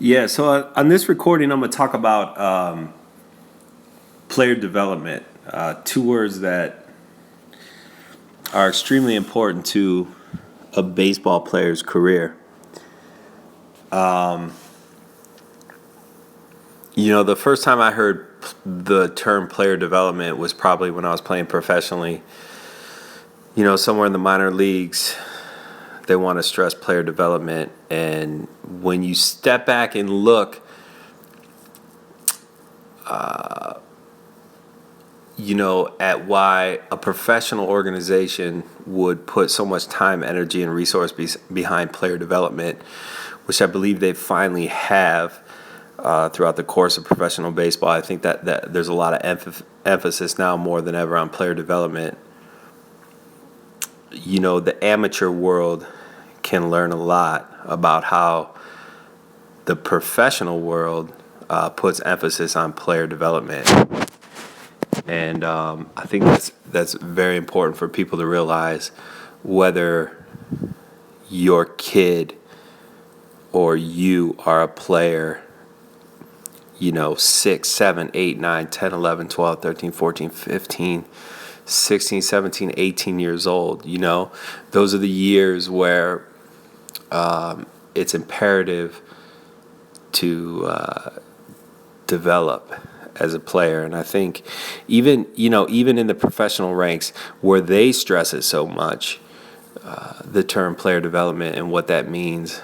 Yeah, so on this recording, I'm going to talk about player development. Two words that are extremely important to a baseball player's career. The first time I heard the term player development was probably when I was playing professionally. Somewhere in the minor leagues, they want to stress player development. And when you step back and look, at why a professional organization would put so much time, energy, and resource behind player development, which I believe they finally have throughout the course of professional baseball. I think that there's a lot of emphasis now more than ever on player development. The amateur world can learn a lot about how the professional world puts emphasis on player development. And I think that's very important for people to realize, whether your kid or you are a player, 6, 7, 8, 9, 10, 11, 12, 13, 14, 15, 16, 17, 18 years old. Those are the years where it's imperative to develop as a player. And I think even in the professional ranks where they stress it so much, the term player development and what that means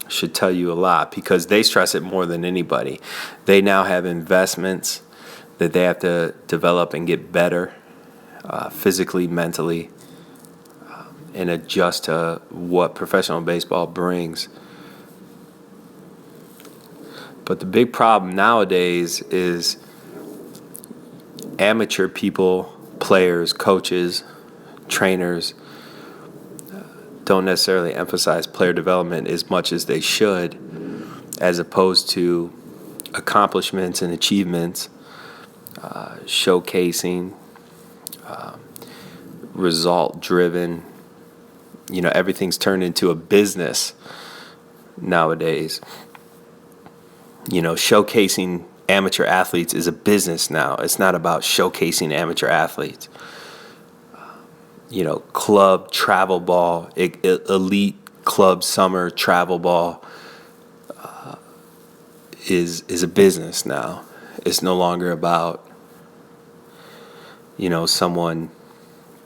should tell you a lot, because they stress it more than anybody. They now have investments that they have to develop and get better physically, mentally, and adjust to what professional baseball brings. But the big problem nowadays is amateur people, players, coaches, trainers, don't necessarily emphasize player development as much as they should, as opposed to accomplishments and achievements, showcasing, result-driven. Everything's turned into a business nowadays. Showcasing amateur athletes is a business now. It's not about showcasing amateur athletes. Club travel ball, elite club summer travel ball is a business now. It's no longer about someone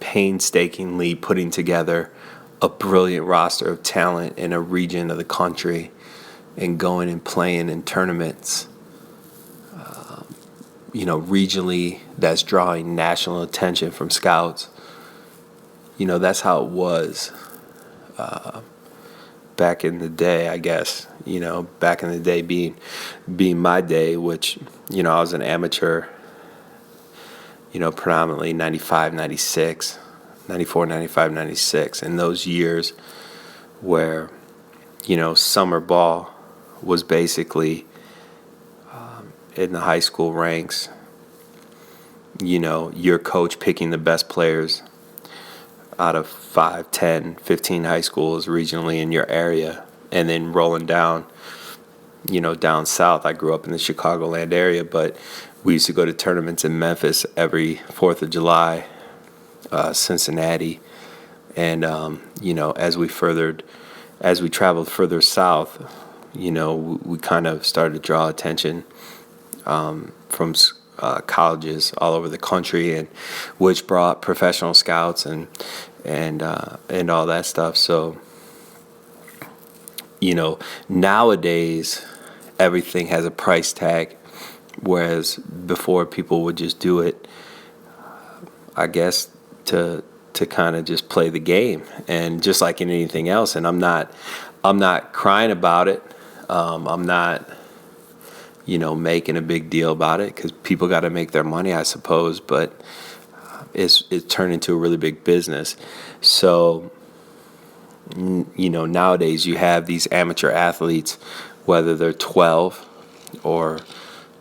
painstakingly putting together a brilliant roster of talent in a region of the country and going and playing in tournaments, regionally, that's drawing national attention from scouts. That's how it was back in the day, I guess. Back in the day being my day, which, I was an amateur, predominantly 95, 96, 94, 95, 96. In those years where, summer ball was basically in the high school ranks, your coach picking the best players out of 5, 10, 15 high schools regionally in your area, and then rolling down, down south. I grew up in the Chicagoland area, but we used to go to tournaments in Memphis every 4th of July, Cincinnati, and, as we traveled further south, we kind of started to draw attention from colleges all over the country, and which brought professional scouts and all that stuff. So nowadays everything has a price tag, whereas before people would just do it, I guess, to kind of just play the game, and just like in anything else. And I'm not crying about it. I'm not making a big deal about it, because people got to make their money, I suppose. But it's turned into a really big business. So, nowadays you have these amateur athletes, whether they're 12 or,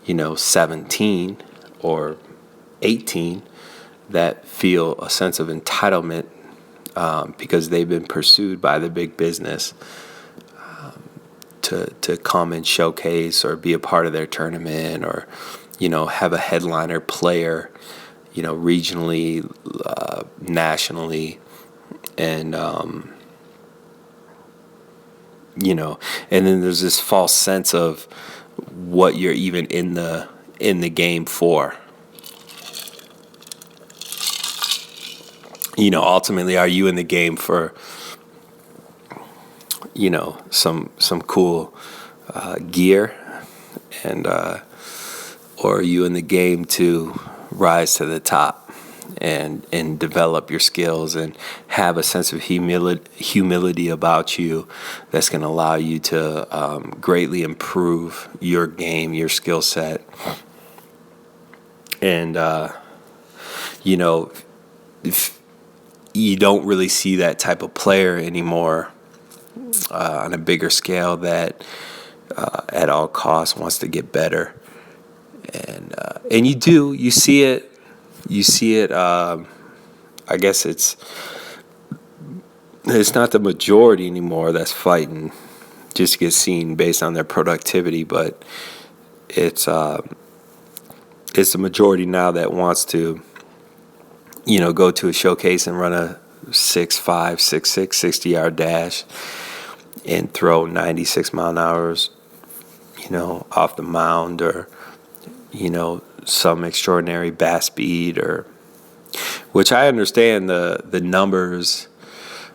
17 or 18, that feel a sense of entitlement because they've been pursued by the big business. to come and showcase or be a part of their tournament, or, have a headliner player, regionally, nationally, and, and then there's this false sense of what you're even in the game for. Ultimately, are you in the game for, some cool gear, and or are you in the game to rise to the top and develop your skills and have a sense of humility about you that's going to allow you to greatly improve your game, your skill set. And, if you don't really see that type of player anymore on a bigger scale that at all costs wants to get better. And you see it. I guess it's not the majority anymore that's fighting just to get seen based on their productivity, but it's the majority now that wants to, go to a showcase and run a 6'5", 6'6", 60-yard dash and throw 96 mile an hour, off the mound, or, some extraordinary bat speed, or, which I understand the numbers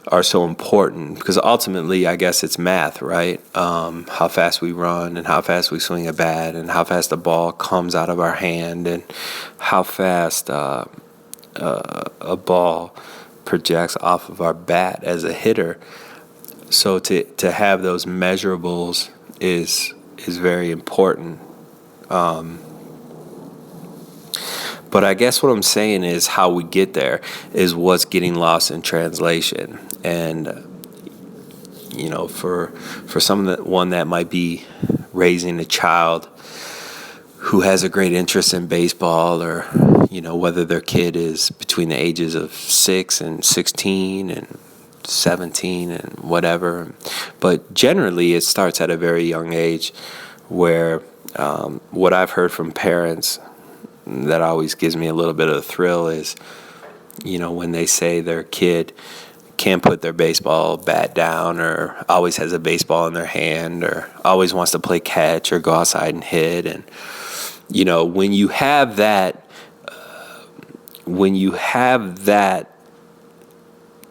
are so important, because ultimately I guess it's math, right? How fast we run, and how fast we swing a bat, and how fast the ball comes out of our hand, and how fast a ball projects off of our bat as a hitter. So to have those measurables is very important. But I guess what I'm saying is how we get there is what's getting lost in translation. And, for one that might be raising a child who has a great interest in baseball, or, whether their kid is between the ages of 6 and 16 and 17 and whatever. But generally it starts at a very young age, where what I've heard from parents that always gives me a little bit of a thrill is, when they say their kid can't put their baseball bat down, or always has a baseball in their hand, or always wants to play catch or go outside and hit. And, when you have that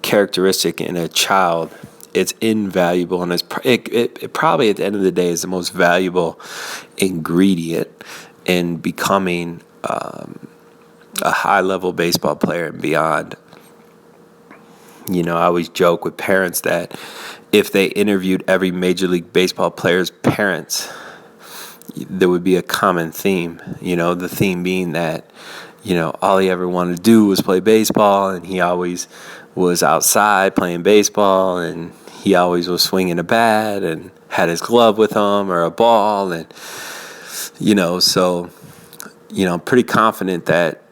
characteristic in a child, it's invaluable, and it probably at the end of the day is the most valuable ingredient in becoming a high-level baseball player and beyond. I always joke with parents that if they interviewed every Major League Baseball player's parents, there would be a common theme. The theme being that, all he ever wanted to do was play baseball, and he always was outside playing baseball, and he always was swinging a bat and had his glove with him or a ball, and so I'm pretty confident that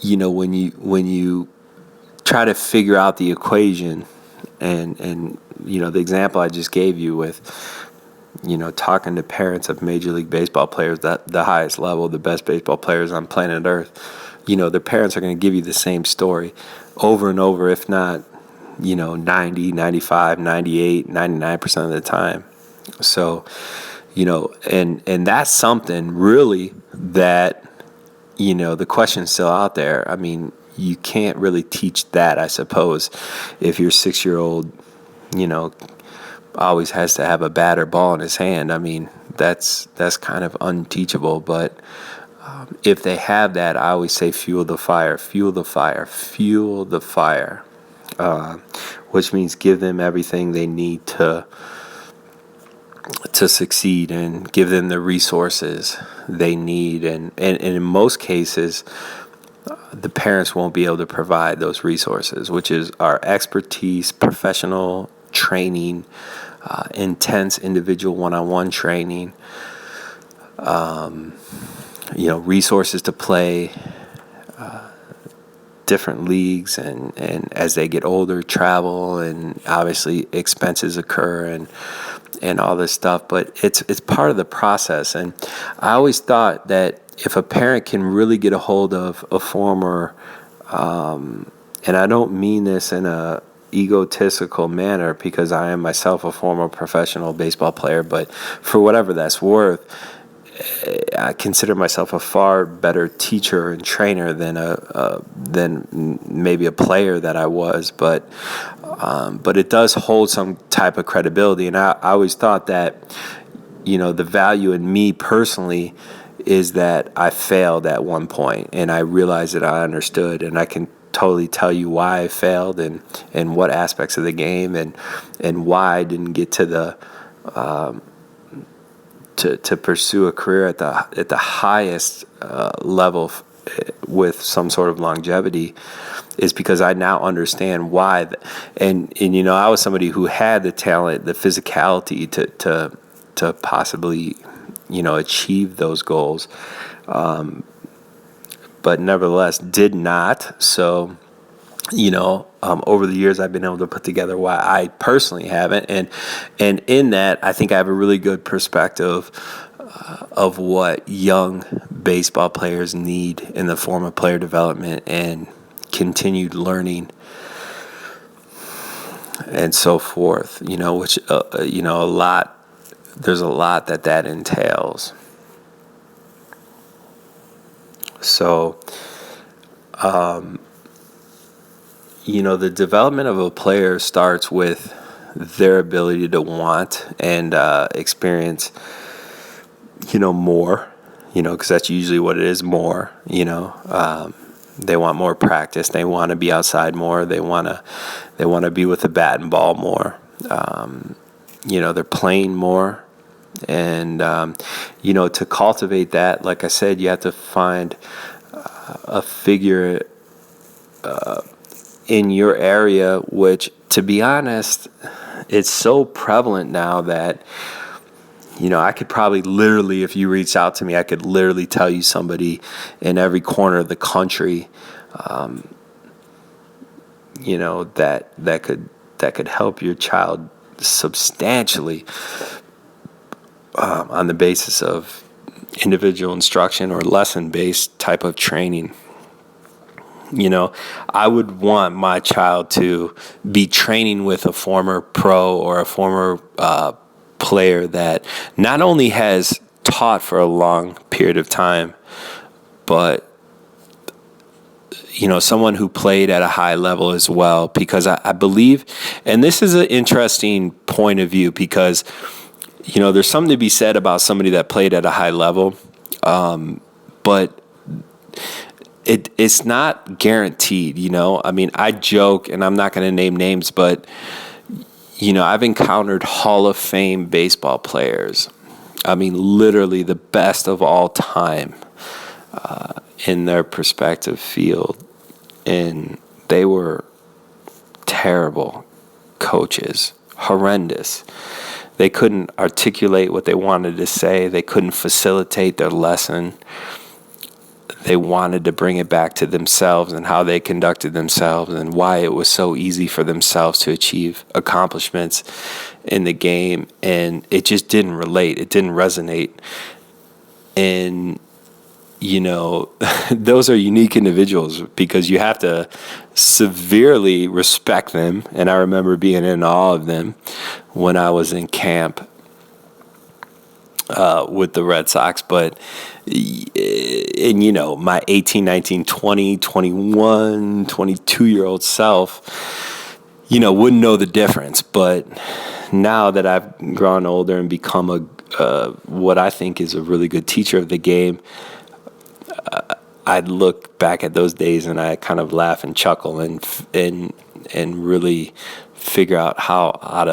when you try to figure out the equation, and the example I just gave you with talking to parents of Major League Baseball players, that the highest level, the best baseball players on planet Earth, their parents are going to give you the same story over and over, if not 90, 95, 98, 99% of the time. So and that's something really that the question's still out there. I mean, you can't really teach that, I suppose, if your 6-year-old always has to have a bat or ball in his hand. I mean, that's kind of unteachable. But if they have that, I always say fuel the fire, which means give them everything they need to succeed, and give them the resources they need. And in most cases, the parents won't be able to provide those resources, which is our expertise, professional training, intense individual one-on-one training, resources to play different leagues, and as they get older, travel, and obviously expenses occur, and all this stuff. But it's part of the process. And I always thought that if a parent can really get a hold of a former, and I don't mean this in a egotistical manner, because I am myself a former professional baseball player, but for whatever that's worth, I consider myself a far better teacher and trainer than maybe a player that I was, but it does hold some type of credibility. And I always thought that, the value in me personally is that I failed at one point, and I realized that I understood, and I can totally tell you why I failed, and what aspects of the game, and why I didn't get to the to pursue a career at the highest level with some sort of longevity, is because I now understand why. And I was somebody who had the talent, the physicality to possibly achieve those goals, but nevertheless did not. So over the years, I've been able to put together why I personally haven't, and in that, I think I have a really good perspective of what young baseball players need in the form of player development and continued learning and so forth. Which a lot. There's a lot that entails. So, the development of a player starts with their ability to want and experience, more, because that's usually what it is, more, they want more practice. They want to be outside more. They want to be with the bat and ball more. They're playing more. And, to cultivate that, like I said, you have to find a figure in your area, which, to be honest, it's so prevalent now that, I could probably literally, if you reach out to me, I could literally tell you somebody in every corner of the country, that could help your child substantially on the basis of individual instruction or lesson-based type of training. I would want my child to be training with a former pro or a former player that not only has taught for a long period of time, but someone who played at a high level as well, because I believe, and this is an interesting point of view, because there's something to be said about somebody that played at a high level, but it's not guaranteed. I mean, I joke, and I'm not going to name names, but I've encountered Hall of Fame baseball players. I mean, literally the best of all time in their respective field, and they were terrible coaches, horrendous. They couldn't articulate what they wanted to say. They couldn't facilitate their lesson. They wanted to bring it back to themselves and how they conducted themselves and why it was so easy for themselves to achieve accomplishments in the game. And it just didn't relate. It didn't resonate. And, those are unique individuals, because you have to severely respect them. And I remember being in awe of them when I was in camp with the Red Sox. But, and my 18, 19, 20, 21, 22-year-old self, wouldn't know the difference. But now that I've grown older and become what I think is a really good teacher of the game, I'd look back at those days and I kind of laugh and chuckle and really figure out how out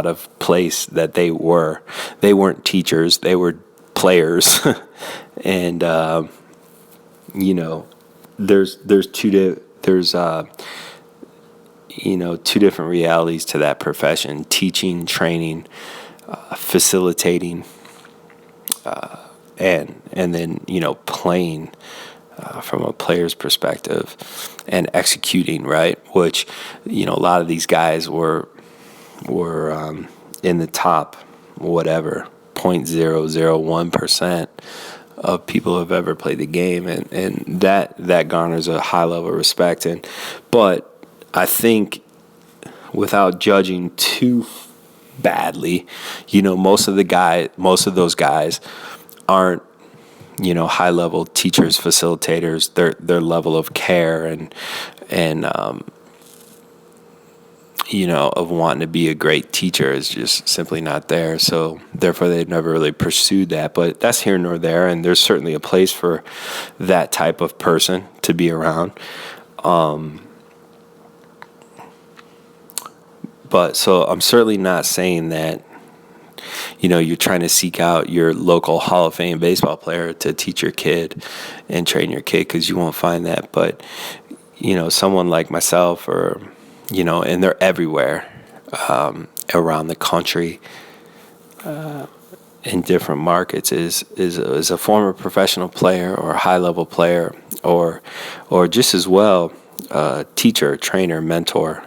of place that they were. They weren't teachers; they were players, and there's two different realities to that profession: teaching, training, facilitating, and then playing from a player's perspective and executing, right? Which, a lot of these guys were in the top, whatever, 0.001% of people who have ever played the game, and that garners a high level of respect. But I think, without judging too badly, most of those guys aren't high level teachers, facilitators. Their level of care and of wanting to be a great teacher is just simply not there. So therefore, they've never really pursued that. But that's here nor there, and there's certainly a place for that type of person to be around. But so I'm certainly not saying that, you're trying to seek out your local Hall of Fame baseball player to teach your kid and train your kid, because you won't find that. But, someone like myself, or, and they're everywhere around the country in different markets, is a former professional player or a high-level player, or just as well teacher, trainer, mentor,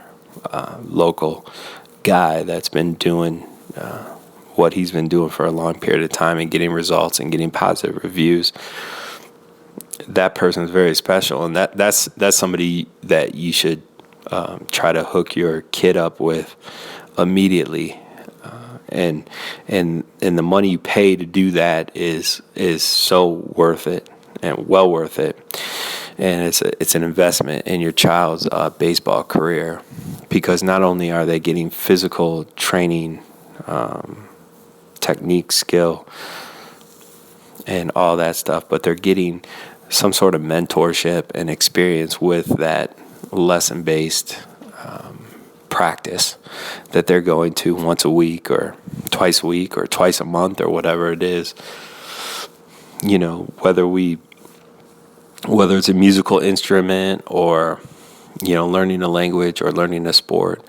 local guy that's been doing what he's been doing for a long period of time and getting results and getting positive reviews. That person is very special, and that's somebody that you should try to hook your kid up with immediately. And the money you pay to do that is so worth it, and well worth it. And it's an investment in your child's baseball career, because not only are they getting physical training, technique, skill, and all that stuff, but they're getting some sort of mentorship and experience with that lesson-based practice that they're going to once a week or twice a week or twice a month or whatever it is. Whether it's a musical instrument or learning a language or learning a sport,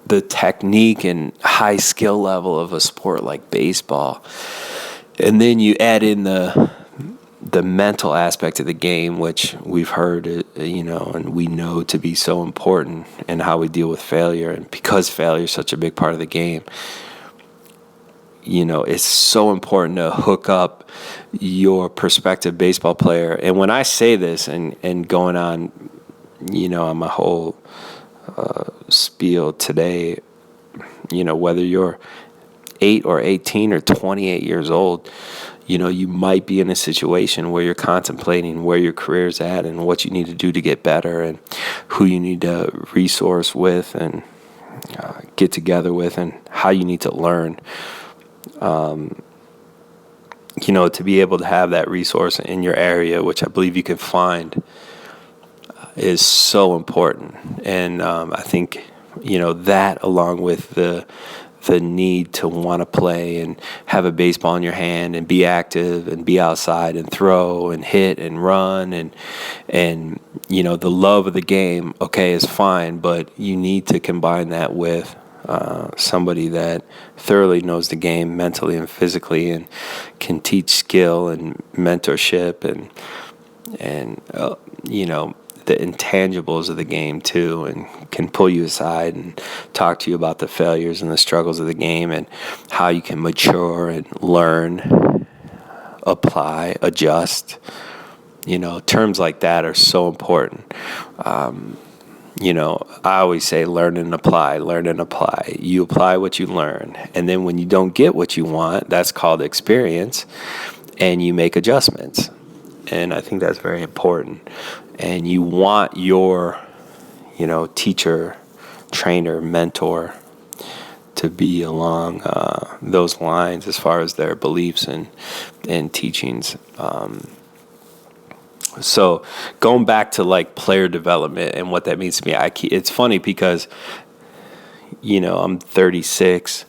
the technique and high skill level of a sport like baseball, and then you add in the mental aspect of the game, which we've heard, and we know to be so important, and how we deal with failure. And because failure is such a big part of the game, it's so important to hook up your prospective baseball player. And when I say this, and going on, on my whole spiel today, whether you're 8 or 18 or 28 years old, you might be in a situation where you're contemplating where your career's at and what you need to do to get better, and who you need to resource with and get together with, and how you need to learn. To be able to have that resource in your area, which I believe you can find, is so important. And I think, that, along with the need to want to play and have a baseball in your hand and be active and be outside and throw and hit and run, and the love of the game, okay, is fine, but you need to combine that with somebody that thoroughly knows the game mentally and physically, and can teach skill and mentorship and the intangibles of the game too, and can pull you aside and talk to you about the failures and the struggles of the game, and how you can mature and learn, apply, adjust. Terms like that are so important. I always say learn and apply, learn and apply. You apply what you learn. And then when you don't get what you want, that's called experience, and you make adjustments. And I think that's very important. And you want your, teacher, trainer, mentor to be along those lines as far as their beliefs and teachings. So going back to like player development and what that means to me, it's funny because, I'm 36,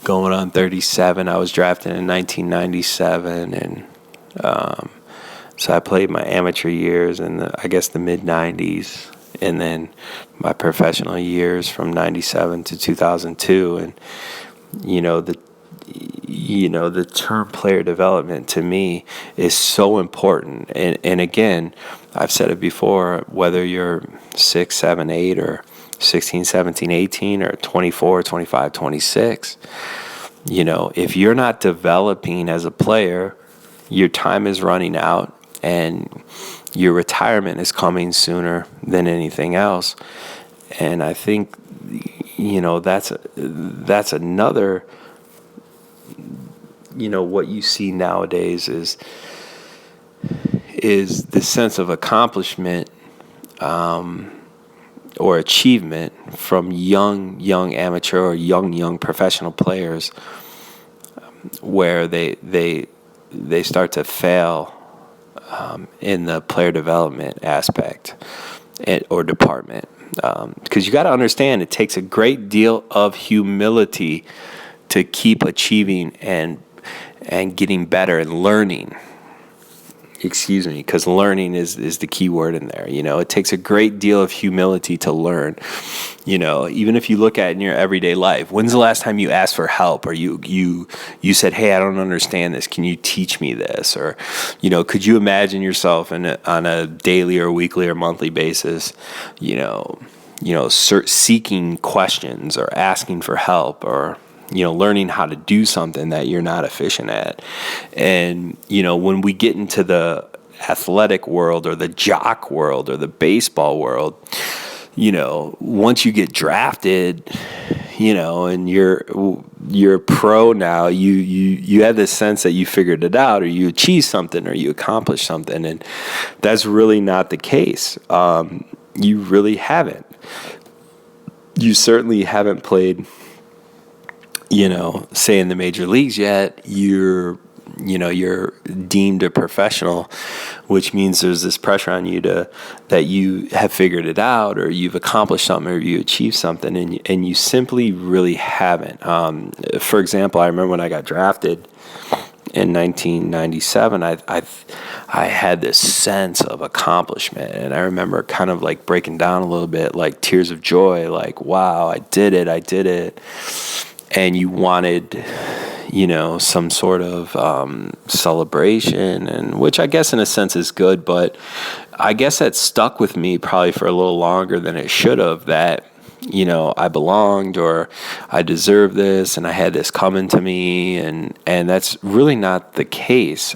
going on 37. I was drafted in 1997, and so I played my amateur years in the mid 90s, and then my professional years from 97 to 2002. And the the term player development to me is so important. And again, I've said it before, whether you're 6, 7, 8, or 16, 17, 18, or 24, 25, 26, if you're not developing as a player, your time is running out and your retirement is coming sooner than anything else. And I think, that's another, what you see nowadays is the sense of accomplishment or achievement from young amateur or young professional players, where they start to fail in the player development aspect or department. Because you got to understand, it takes a great deal of humility to keep achieving and getting better and learning. Because learning is the key word in there. It takes a great deal of humility to learn. Even if you look at it in your everyday life, when's the last time you asked for help, or you said, "Hey, I don't understand this. Can you teach me this?" Or, could you imagine yourself on a daily or weekly or monthly basis, seeking questions or asking for help, or learning how to do something that you're not efficient at. And, when we get into the athletic world or the jock world or the baseball world, once you get drafted, and you're pro now, you have this sense that you figured it out, or you achieved something, or you accomplished something. And that's really not the case. You really haven't. You certainly haven't played, say in the major leagues yet. You're deemed a professional, which means there's this pressure on you that you have figured it out, or you've accomplished something, or you achieved something, and you simply really haven't. For example, I remember when I got drafted in 1997, I had this sense of accomplishment, and I remember kind of like breaking down a little bit, like tears of joy, like, wow, I did it. And you wanted, some sort of celebration, and which I guess in a sense is good, but I guess that stuck with me probably for a little longer than it should have, that, I belonged, or I deserve this, and I had this coming to me, and that's really not the case.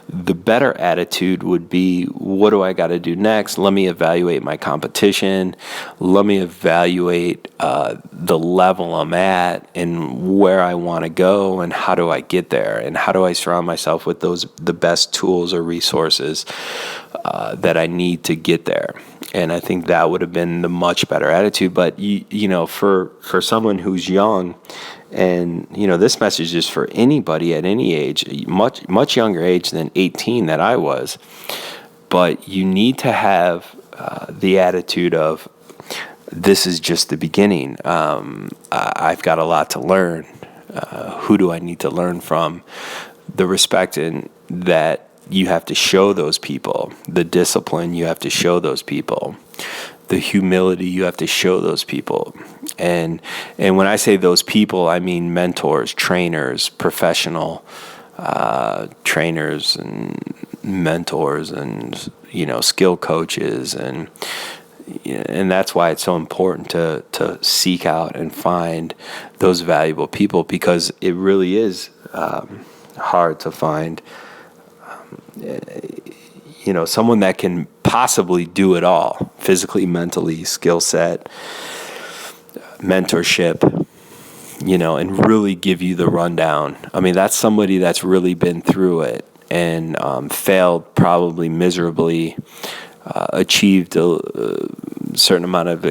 The better attitude would be, what do I got to do next? Let me evaluate my competition. Let me evaluate the level I'm at and where I want to go, and how do I get there, and how do I surround myself with the best tools or resources that I need to get there. And I think that would have been the much better attitude. But for someone who's young, and this message is for anybody at any age, much younger age than 18 that I was, but you need to have the attitude of, this is just the beginning. I've got a lot to learn. Who do I need to learn from? The respect in that you have to show those people, the discipline you have to show those people, the humility you have to show those people. And when I say those people, I mean mentors, trainers, professional trainers and mentors, and skill coaches, and that's why it's so important to seek out and find those valuable people, because it really is hard to find someone that can possibly do it all, physically, mentally, skill set, mentorship, and really give you the rundown. I mean, that's somebody that's really been through it and failed probably miserably, achieved a certain amount of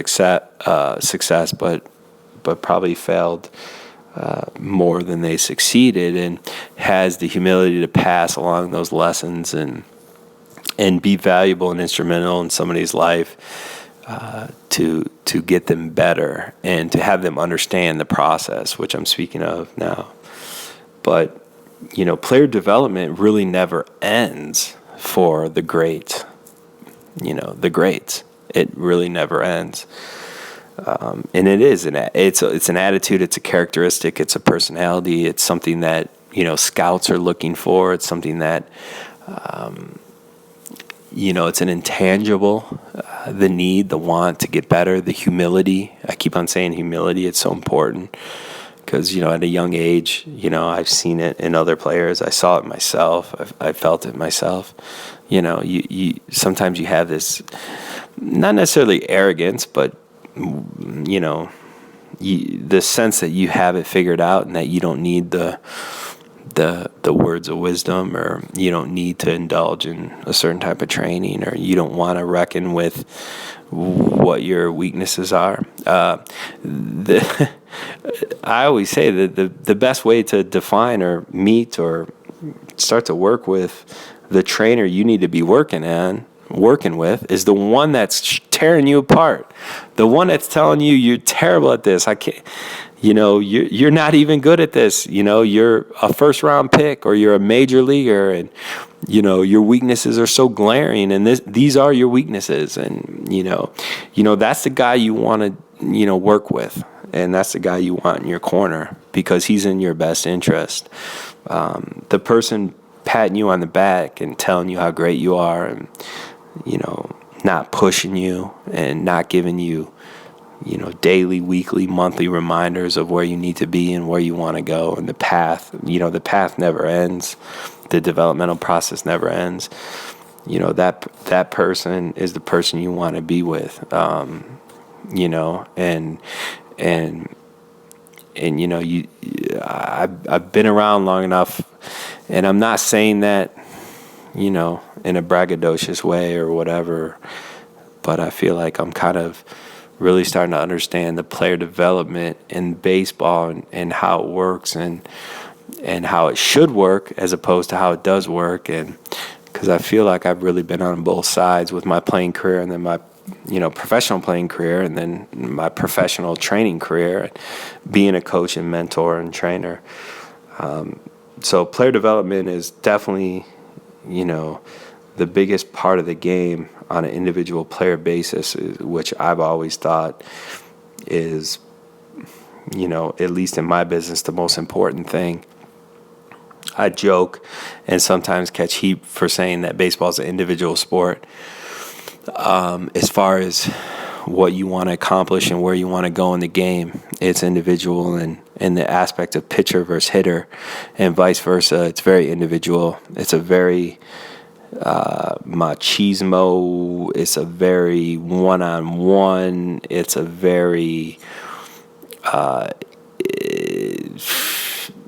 success, but probably failed more than they succeeded, and has the humility to pass along those lessons and be valuable and instrumental in somebody's life to get them better, and to have them understand the process, which I'm speaking of now. But player development really never ends for the greats. The greats. It really never ends. And it is it's an attitude, it's a characteristic, it's a personality, it's something that scouts are looking for. It's something that it's an intangible, the need, the want to get better, the humility. I keep on saying humility. It's so important because, at a young age, I've seen it in other players. I saw it myself. I felt it myself. You sometimes you have this, not necessarily arrogance, but, the sense that you have it figured out and that you don't need the words of wisdom, or you don't need to indulge in a certain type of training, or you don't want to reckon with what your weaknesses are. I always say that the best way to define or meet or start to work with the trainer you need to be working with is the one that's tearing you apart, the one that's telling you you're terrible at this. I can't. You're not even good at this. You're a first round pick or you're a major leaguer, and your weaknesses are so glaring, and these are your weaknesses, and that's the guy you want to work with, and that's the guy you want in your corner because he's in your best interest. The person patting you on the back and telling you how great you are, and not pushing you and not giving you daily, weekly, monthly reminders of where you need to be and where you want to go, and the path. The path never ends. The developmental process never ends. That person is the person you want to be with. I've been around long enough, and I'm not saying that, in a braggadocious way or whatever, but I feel like I'm kind of really starting to understand the player development in baseball and how it works and how it should work as opposed to how it does work. And because I feel like I've really been on both sides with my playing career and then my professional playing career and then my professional training career, being a coach and mentor and trainer. So player development is definitely, the biggest part of the game on an individual player basis, which I've always thought is, at least in my business, the most important thing. I joke and sometimes catch heat for saying that baseball is an individual sport. As far as what you want to accomplish and where you want to go in the game, it's individual, and in the aspect of pitcher versus hitter and vice versa, it's very individual. It's a very machismo. It's a very one-on-one. It's a very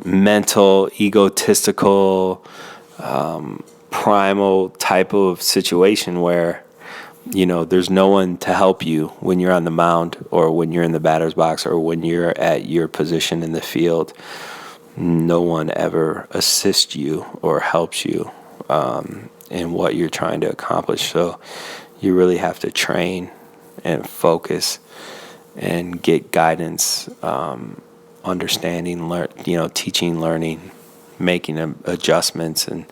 mental, egotistical, primal type of situation where there's no one to help you when you're on the mound or when you're in the batter's box or when you're at your position in the field. No one ever assists you or helps you in what you're trying to accomplish. So you really have to train and focus and get guidance, understanding, teaching, learning, making adjustments, and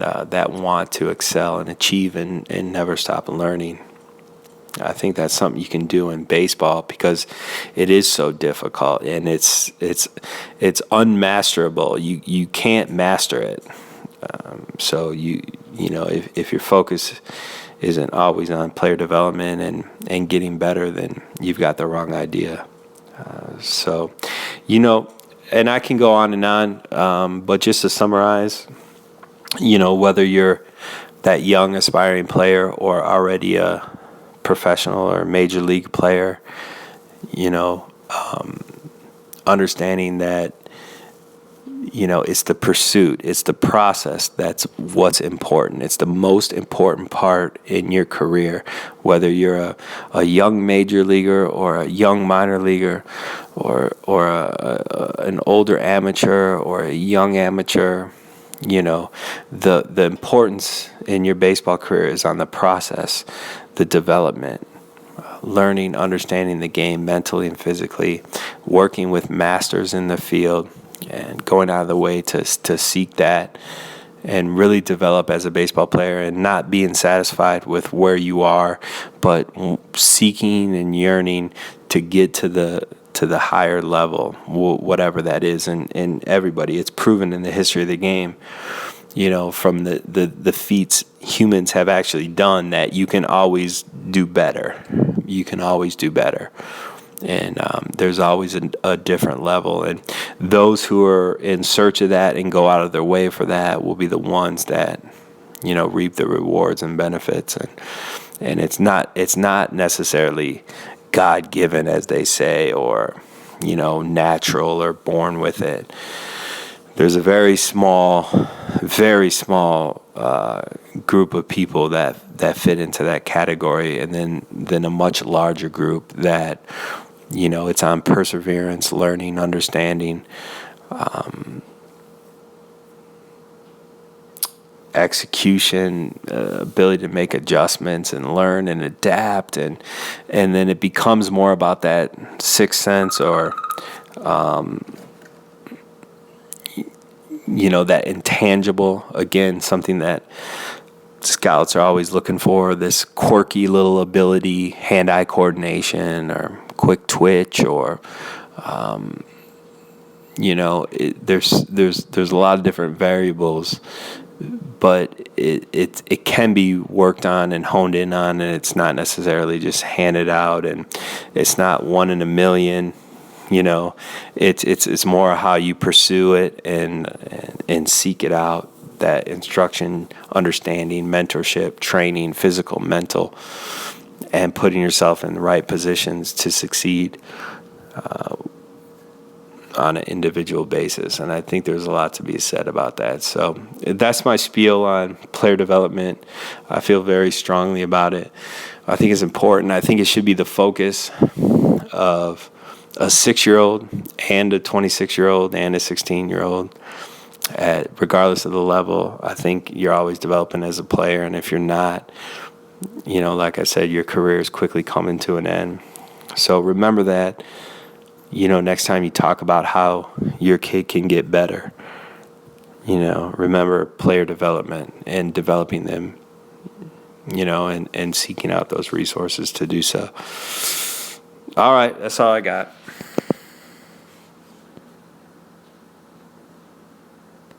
that want to excel and achieve and never stop learning. I think that's something you can do in baseball because it is so difficult and it's unmasterable. You can't master it. So if your focus isn't always on player development and getting better, then you've got the wrong idea. And I can go on and on, but just to summarize, whether you're that young aspiring player or already a professional or major league player, understanding that, it's the pursuit, it's the process that's what's important. It's the most important part in your career, whether you're a young major leaguer or a young minor leaguer or an older amateur or a young amateur. The importance in your baseball career is on the process, the development, learning, understanding the game mentally and physically, working with masters in the field, and going out of the way to seek that, and really develop as a baseball player, and not being satisfied with where you are, but seeking and yearning to get to the higher level, whatever that is. And everybody, it's proven in the history of the game, from the feats humans have actually done, that you can always do better. You can always do better. And there's always a different level. And those who are in search of that and go out of their way for that will be the ones that, reap the rewards and benefits. And it's not necessarily God-given, as they say, or, natural or born with it. There's a very small group of people that fit into that category, and then a much larger group that, it's on perseverance, learning, understanding, execution, ability to make adjustments and learn and adapt, and then it becomes more about that sixth sense, or that intangible, again, something that scouts are always looking for, this quirky little ability, hand-eye coordination, or quick twitch, or there's a lot of different variables, but it can be worked on and honed in on, and it's not necessarily just handed out, and it's not one in a million. It's more how you pursue it and seek it out. That instruction, understanding, mentorship, training, physical, mental, and putting yourself in the right positions to succeed on an individual basis. And I think there's a lot to be said about that. So that's my spiel on player development. I feel very strongly about it. I think it's important. I think it should be the focus of a 6-year-old and a 26-year-old and a 16-year-old. Regardless of the level, I think you're always developing as a player. And if you're not, like I said, your career is quickly coming to an end. So remember that, next time you talk about how your kid can get better, remember player development and developing them, and seeking out those resources to do so. All right, that's all I got.